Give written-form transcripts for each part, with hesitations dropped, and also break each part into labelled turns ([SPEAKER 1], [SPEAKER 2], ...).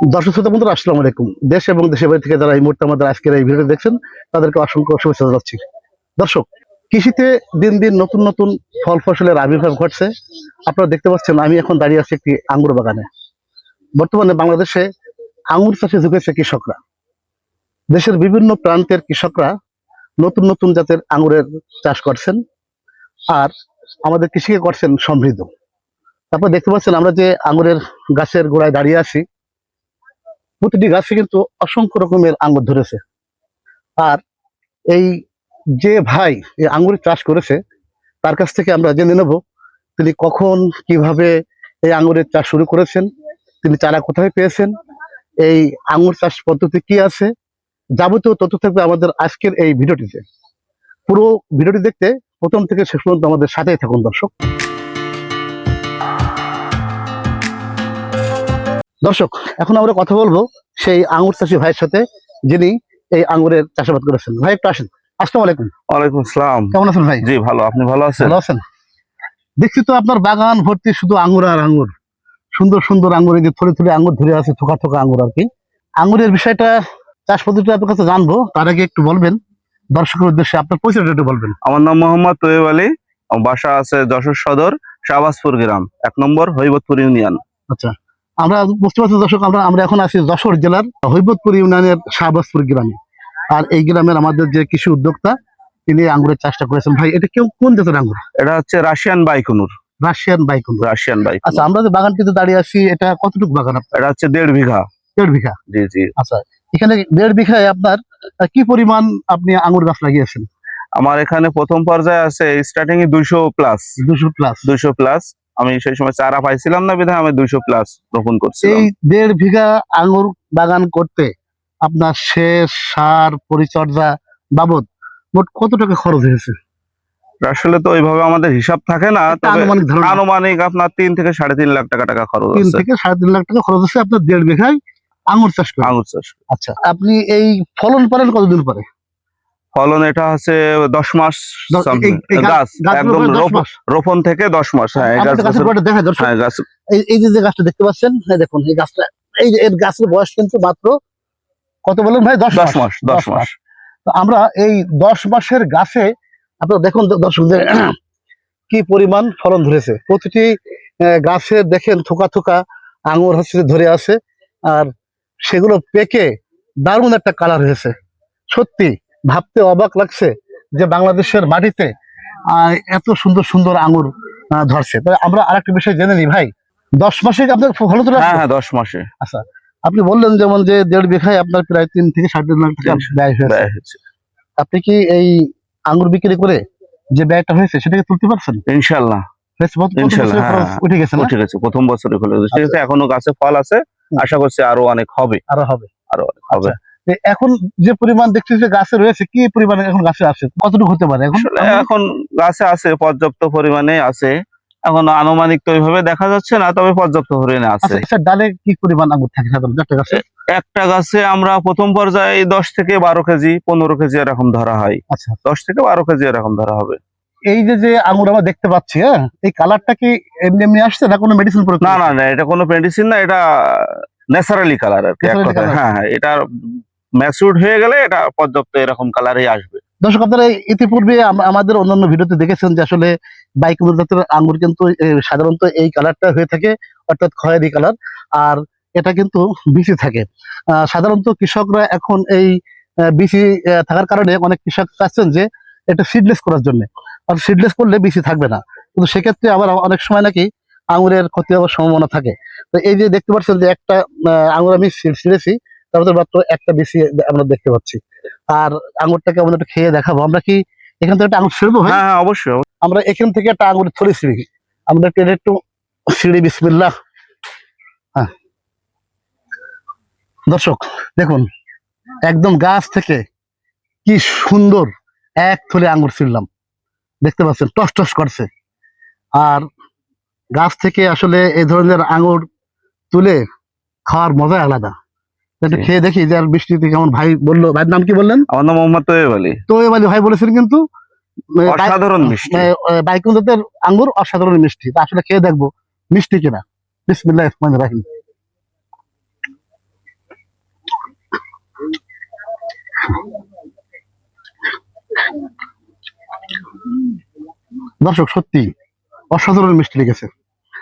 [SPEAKER 1] দর্শক শ্রোতা বন্ধুরা, আসসালামু আলাইকুম। দেশ এবং দেশের বাইরে থেকে যারা এই মুহূর্তে আমাদের আজকের এই ভিডিও দেখছেন, তাদেরকে অসংখ্য শুভেচ্ছা জানাচ্ছি। দর্শক, কৃষিতে দিন দিন নতুন নতুন ফল ফসলের আবির্ভাব ঘটছে। আপনারা দেখতে পাচ্ছেন, আমি এখন দাঁড়িয়ে আছি একটি আঙ্গুর বাগানে। বর্তমানে বাংলাদেশে আঙ্গুর চাষে ঝুঁকেছে কৃষকরা। দেশের বিভিন্ন প্রান্তের কৃষকরা নতুন নতুন জাতের আঙ্গুরের চাষ করছেন, আর আমাদের কৃষিকে করছেন সমৃদ্ধ। তারপর দেখতে পাচ্ছেন, আমরা যে আঙ্গুরের গাছের গোড়ায় দাঁড়িয়ে আছি, প্রতিটি গাছে কিন্তু অসংখ্য রকমের আঙ্গুর ধরেছে। আর এই যে ভাই এই আঙ্গুরের চাষ করেছে, তার কাছ থেকে আমরা জেনে নেব তিনি কখন কিভাবে এই আঙ্গুরের চাষ শুরু করেছেন, তিনি চারা কোথায় পেয়েছেন, এই আঙ্গুর চাষ পদ্ধতি কি আছে, যাবতীয় তথ্য থাকবে আমাদের আজকের এই ভিডিওটিতে। পুরো ভিডিওটি দেখতে প্রথম থেকে শেষ পর্যন্ত আমাদের সাথেই থাকুন দর্শক। দর্শক, এখন আমরা কথা বলবো সেই আঙ্গুর চাষী ভাইয়ের সাথে, যিনি এই আঙ্গুরের চাষাবাদ করেছেন। ভাই একটু আসেন। আসসালামু আলাইকুম।
[SPEAKER 2] ওয়ালাইকুম আসসালাম।
[SPEAKER 1] কেমন আছেন ভাই?
[SPEAKER 2] জি ভালো, আপনি ভালো আছেন?
[SPEAKER 1] ভালো আছেন। দেখছি তো আপনার বাগান ভর্তি শুধু আঙ্গুর আর আঙ্গুর, সুন্দর সুন্দর আঙ্গুর, এই যে থরে থরে আঙ্গুর ধরে আছে, থোকা থোকা আঙ্গুর আর কি। আঙ্গুরের বিষয়টা, চাষ পদ্ধতিটা আপনার কাছে জানবো, তার আগে একটু বলবেন দর্শকের উদ্দেশ্যে আপনার পরিচয়টা একটু বলবেন।
[SPEAKER 2] আমার নাম মোহাম্মদ তৈয়ব আলী। আমার বাসা আছে যশোর সদর শাহবাজপুর গ্রাম, 1 নম্বর হৈবতপুর ইউনিয়ন।
[SPEAKER 1] আচ্ছা, আমরা বুঝতে পারছি দর্শক, আমরা আমরা এখন আছি যশোর জেলার হৈবতপুর ইউনিয়নের শাহবাজপুর গ্রামে। আর এই গ্রামের আমাদের যে কৃষি উদ্যোক্তা, তিনি আঙ্গুরের চাষটা করেছেন। ভাই, এটা কেউ কোন জাতের আঙ্গুর?
[SPEAKER 2] এটা হচ্ছে রাশিয়ান বাইকুনুর।
[SPEAKER 1] রাশিয়ান বাইকুনুর।
[SPEAKER 2] রাশিয়ান
[SPEAKER 1] আচ্ছা,
[SPEAKER 2] বাইকুনুর।
[SPEAKER 1] আমরা যে বাগানটিতে দাঁড়িয়ে আছি, এটা কতটুকু বাগান আপনার?
[SPEAKER 2] এটা হচ্ছে 1.5 বিঘা।
[SPEAKER 1] 1.5 বিঘা।
[SPEAKER 2] জি জি।
[SPEAKER 1] আচ্ছা, এখানে 1.5 বিঘায় আপনার কি পরিমাণ আপনি আঙ্গুর গাছ লাগিয়েছেন?
[SPEAKER 2] আমার এখানে প্রথম পর্যায়ে আছে স্টার্টিং এ 200 প্লাস।
[SPEAKER 1] 200 প্লাস।
[SPEAKER 2] 200 প্লাস। আমি সেই সময় চারা পাইছিলাম না, বিধায় আমি 200 প্লাস রোপণ করছিলাম।
[SPEAKER 1] এই 1.5 বিঘা আঙ্গুর বাগান করতে আপনার সেচ, সার, পরিচর্যা বাবদ মোট কত টাকা খরচ হয়েছে?
[SPEAKER 2] আসলে তো ওইভাবে আমাদের হিসাব থাকে না,
[SPEAKER 1] একটা
[SPEAKER 2] তবে
[SPEAKER 1] আনুমানিক ধারণা।
[SPEAKER 2] আনুমানিক আপনার 3 থেকে 3.5 লাখ টাকা খরচ
[SPEAKER 1] 3
[SPEAKER 2] আছে
[SPEAKER 1] থেকে 3.5 লাখ টাকা খরচ হচ্ছে আপনার 1.5 বিঘায় আঙ্গুর চাষ করে।
[SPEAKER 2] আঙুর চাষ।
[SPEAKER 1] আচ্ছা, আপনি এই ফলন পারেন কতদিন পরে?
[SPEAKER 2] ফলন এটা হচ্ছে 10 মাস।
[SPEAKER 1] এই
[SPEAKER 2] গাছ
[SPEAKER 1] গাছগুলো
[SPEAKER 2] একদম
[SPEAKER 1] প্রায় 10 মাস।
[SPEAKER 2] রোপণ থেকে 10 মাস। হ্যাঁ, এই
[SPEAKER 1] আমাদের গাছের গোড়াটা দেখায় দর্শক।
[SPEAKER 2] হ্যাঁ গাছ।
[SPEAKER 1] এই যে গাছটা দেখতে পাচ্ছেন, এই দেখুন এই গাছটা, এই যে এর গাছের বয়স কিন্তু মাত্র কত বলেন ভাই? 10
[SPEAKER 2] 10 মাস। 10 মাস।
[SPEAKER 1] তো আমরা এই 10 মাসের গাছে আপনারা দেখুন দর্শকদের কি পরিমাণ ফলন ধরেছে। প্রতিটি গাছের দেখেন থোকা থোকা আঙুর হচ্ছে ধরে আছে, আর সেগুলো পেকে দারুণ একটা কালার হয়েছে। সত্যি ভাবতে অবাক লাগছে যে বাংলাদেশের মাটিতে এত সুন্দর সুন্দর আঙুর ধরছে। তবে আমরা আরেকটা বিষয় জেনে নিই ভাই, 10 মাসে আপনার ফলন তো?
[SPEAKER 2] হ্যাঁ হ্যাঁ, 10 মাসে।
[SPEAKER 1] আচ্ছা, আপনি বললেন যেমন যে 1.5 বিঘায় আপনার প্রায় 3 থেকে 3.5 লাখ টাকা ব্যয় হয়েছে। আপনি কি এই আঙ্গুর বিক্রি করে যে ব্যয়টা হয়েছে সেটাকে তুলতে পারছেন?
[SPEAKER 2] ইনশাআল্লাহ।
[SPEAKER 1] ইনশাআল্লাহ, হ্যাঁ,
[SPEAKER 2] উঠে গেছে প্রথম বছরে ফলে গেছে। ঠিক আছে, এখনো গাছে ফল আছে, আশা করছি আরো অনেক হবে।
[SPEAKER 1] আরো হবে।
[SPEAKER 2] আরো অনেক হবে।
[SPEAKER 1] এখন যে পরিমাণ দেখছি যে গাছে রয়েছে, কি পরিমাণে এখন গাছে আছে, কতটুকু হতে পারে এখন?
[SPEAKER 2] এখন গাছে আছে, পর্যাপ্ত পরিমাণে আছে। এখন আনুমানিক তো ওইভাবে দেখা যাচ্ছে না, তবে পর্যাপ্ত পরিমাণে আছে।
[SPEAKER 1] আচ্ছা, ডালে কি পরিমাণ আঙ্গুর থাকে সাধারণত একটা গাছে?
[SPEAKER 2] একটা গাছে আমরা প্রথম পর্যায়ে 10 থেকে 12 কেজি 15 কেজি এরকম ধরা হয়।
[SPEAKER 1] আচ্ছা,
[SPEAKER 2] 10 থেকে 12 কেজি এরকম ধরা হবে।
[SPEAKER 1] এই যে আঙ্গুর আমরা দেখতে পাচ্ছি, হ্যাঁ, এই কালারটা কি এমনি এমনি আসছে না কোনো মেডিসিন প্রয়োগ?
[SPEAKER 2] না না না, এটা কোনো মেডিসিন না, এটা ন্যাচারালি কালার আর কি। হ্যাঁ হ্যাঁ, এটা ম্যাচুরড হয়ে গেলে এটা পর্যাপ্ত এরকম কালারই আসবে।
[SPEAKER 1] দর্শক, আপনারা ইতিপূর্বে আমাদের অন্যান্য ভিডিওতে দেখেছেন যে আসলে বাইকুনুর জাতের আঙ্গুর কিন্তু সাধারণত এই কালারটা হয়ে থাকে, অর্থাৎ খয়েরি কালার, আর এটা কিন্তু বিচি থাকে। সাধারণত কৃষকরা এখন এই বিচি থাকার কারণে অনেক কৃষক চাচ্ছেন যে এটা সিডলেস করার জন্য, আর সিডলেস করলে বিচি থাকবে না, কিন্তু সেক্ষেত্রে আবার অনেক সময় নাকি আঙুরের ক্ষতি হওয়ার সম্ভাবনা থাকে। তো এই যে দেখতে পাচ্ছেন যে একটা আঙুর আমি ছিঁড়েছি, তারপরে মাত্র একটা বিচি আমরা দেখতে পাচ্ছি। আর আঙুরটাকে আমরা একটু খেয়ে দেখাবো। আমরা কি এখান থেকে একটা আঙুর ছিঁড়বো?
[SPEAKER 2] হ্যাঁ হ্যাঁ, অবশ্যই।
[SPEAKER 1] আমরা এখান থেকে একটা আঙুর থলি ছিঁড়ি, আমরা একটু ছিঁড়ি, বিসমিল্লাহ। হ্যাঁ দর্শক, দেখুন একদম গাছ থেকে কি সুন্দর এক থলে আঙুর ছিঁড়লাম, দেখতে পাচ্ছেন টস টস করছে। আর গাছ থেকে আসলে এই ধরনের আঙুর তুলে খাওয়ার মজাই আলাদা। একটু খেয়ে দেখি যে আর বৃষ্টিতে কেমন। ভাই বললো, ভাইয়ের নাম কি বললেন?
[SPEAKER 2] আমার নাম মোহাম্মদ তৈয়ব আলী।
[SPEAKER 1] তৈয়ব আলী ভাই বলেছেন, কিন্তু
[SPEAKER 2] অসাধারণ মিষ্টি।
[SPEAKER 1] বাইকুন জাতের আঙ্গুর অসাধারণ মিষ্টি। তা আসলে খেয়ে দেখবো মিষ্টি কিনা। বিসমিল্লাহির রহমানির রহিম। দর্শক সত্যি অসাধারণ মিষ্টি লেগেছে।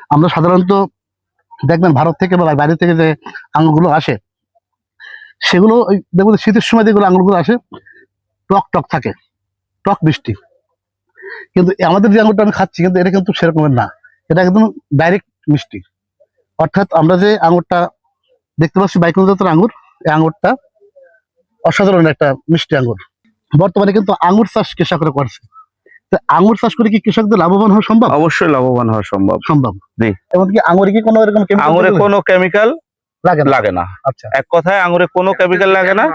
[SPEAKER 1] আমরা সাধারণত দেখবেন ভারত থেকে বা বাইরে থেকে যে আঙুরগুলো আসে, সেগুলো ওই দেখবেন শীতের সময় যেগুলো আঙুরগুলো আসে টক টক থাকে, টক মিষ্টি। কিন্তু আমাদের যে আঙুরটা আমি খাচ্ছি, কিন্তু এটা কিন্তু সেরকমের না, এটা একদম ডাইরেক্ট মিষ্টি। অর্থাৎ আমরা যে আঙুরটা দেখতে পাচ্ছি বাইকুল জাতের আঙুর, এই আঙুরটা অসাধারণ একটা মিষ্টি আঙুর। বর্তমানে কিন্তু আঙুর চাষ কৃষকরা করছে। তা আঙুর চাষ করে কি কৃষকদের লাভবান হওয়া সম্ভব?
[SPEAKER 2] অবশ্যই লাভবান হওয়া সম্ভব।
[SPEAKER 1] সম্ভব।
[SPEAKER 2] জি।
[SPEAKER 1] এমনকি আঙুরে কি কোনো এরকম chemical
[SPEAKER 2] আঙুরে
[SPEAKER 1] দেওয়া
[SPEAKER 2] কোনো কেমিক্যাল
[SPEAKER 1] লাগে না?
[SPEAKER 2] লাগে না।
[SPEAKER 1] আচ্ছা
[SPEAKER 2] এক কথায় আঙুরে কোনো কেমিক্যাল লাগে না।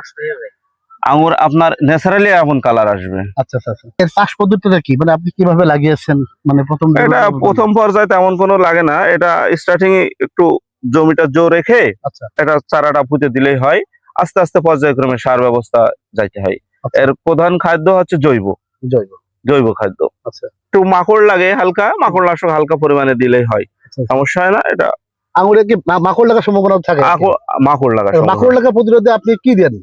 [SPEAKER 2] আঙুর আপনার ন্যাচারালি এমন কালার আসবে।
[SPEAKER 1] আচ্ছা আচ্ছা আচ্ছা। এর চাষ পদ্ধতিটা কি, মানে আপনি কিভাবে লাগিয়েছেন? মানে প্রথম
[SPEAKER 2] এটা প্রথম পর্যায়ে তেমন কোনো লাগে না, এটা স্টার্টিং এ একটু জমিটা জো রেখে
[SPEAKER 1] আচ্ছা
[SPEAKER 2] এটা চারাটা পুঁতে দিলেই হয়। আস্তে আস্তে পর্যায়ক্রমে সার ব্যবস্থা যাইতে হয়।
[SPEAKER 1] আচ্ছা।
[SPEAKER 2] এর প্রধান খাদ্য হচ্ছে জৈব
[SPEAKER 1] জৈব।
[SPEAKER 2] জৈব খাদ্য।
[SPEAKER 1] আচ্ছা
[SPEAKER 2] একটু মাকড় লাগে হালকা, মাকড় নাশক হালকা পরিমাণে দিলেই হয়,
[SPEAKER 1] আচ্ছা।
[SPEAKER 2] সমস্যা হয় না। এটা
[SPEAKER 1] আঙুরে কি মাকড় লাগার সম্ভাবনা থাকে?
[SPEAKER 2] মাকড় লাগা
[SPEAKER 1] মাকড় লাগা প্রতিরোধে আপনি কি দেন?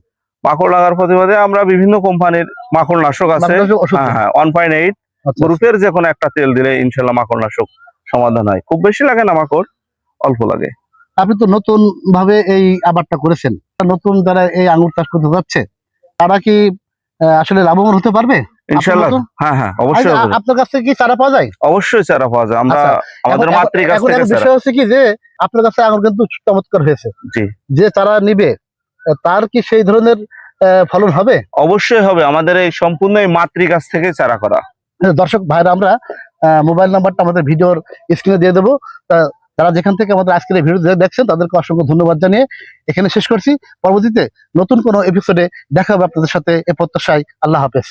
[SPEAKER 2] মাকড় লাগার প্রতিবাদে আমরা বিভিন্ন কোম্পানির মাকড় নাশক আছে,
[SPEAKER 1] মাকড়নাশক ওষুধ
[SPEAKER 2] হ্যাঁ
[SPEAKER 1] দেন?
[SPEAKER 2] হ্যাঁ 1.8
[SPEAKER 1] আচ্ছা
[SPEAKER 2] গ্রুপের যে কোনো একটা তেল দিলে ইনশাল্লাহ মাকড় নাশক সমাধান হয়। খুব বেশি লাগে না মাকড়, অল্প লাগে।
[SPEAKER 1] আপনি তো নতুন ভাবে এই আবাদটা করেছেন, নতুন যারা এই আঙুর চাষ করতে যাচ্ছে তারা কি আসলে লাভবান হতে পারবে?
[SPEAKER 2] ইনশাল্লাহ
[SPEAKER 1] আপনার মতো?
[SPEAKER 2] হ্যাঁ হ্যাঁ অবশ্যই হবে।
[SPEAKER 1] আপনার কাছ থেকে কি চারা পাওয়া যায়?
[SPEAKER 2] অবশ্যই চারা পাওয়া যায়, আমরা
[SPEAKER 1] আচ্ছা,
[SPEAKER 2] আমাদের
[SPEAKER 1] এখন-
[SPEAKER 2] মাতৃ কাছ
[SPEAKER 1] এখন
[SPEAKER 2] থেকে
[SPEAKER 1] এক
[SPEAKER 2] চারা।
[SPEAKER 1] বিষয় হচ্ছে কি যে আপনার কাছে আঙুর কিন্তু চমৎকার হয়েছে,
[SPEAKER 2] জি
[SPEAKER 1] যে চারা নিবে তার কি সেই ধরনের ফলন হবে?
[SPEAKER 2] অবশ্যই হবে, আমাদের এই সম্পূর্ণ এই মাতৃ কাছ থেকে চারা করা।
[SPEAKER 1] দর্শক ভাইরা, আমরা মোবাইল নাম্বারটা আমাদের ভিডিওর স্ক্রিনে দিয়ে দেবো। তারা যেখান থেকে আমাদের আজকের এই ভিডিও দেখছেন তাদেরকে অসংখ্য ধন্যবাদ জানিয়ে এখানে শেষ করছি। পরবর্তীতে নতুন কোনো এপিসোডে দেখা হবে আপনাদের সাথে, এ প্রত্যাশায়। আল্লাহ হাফেজ।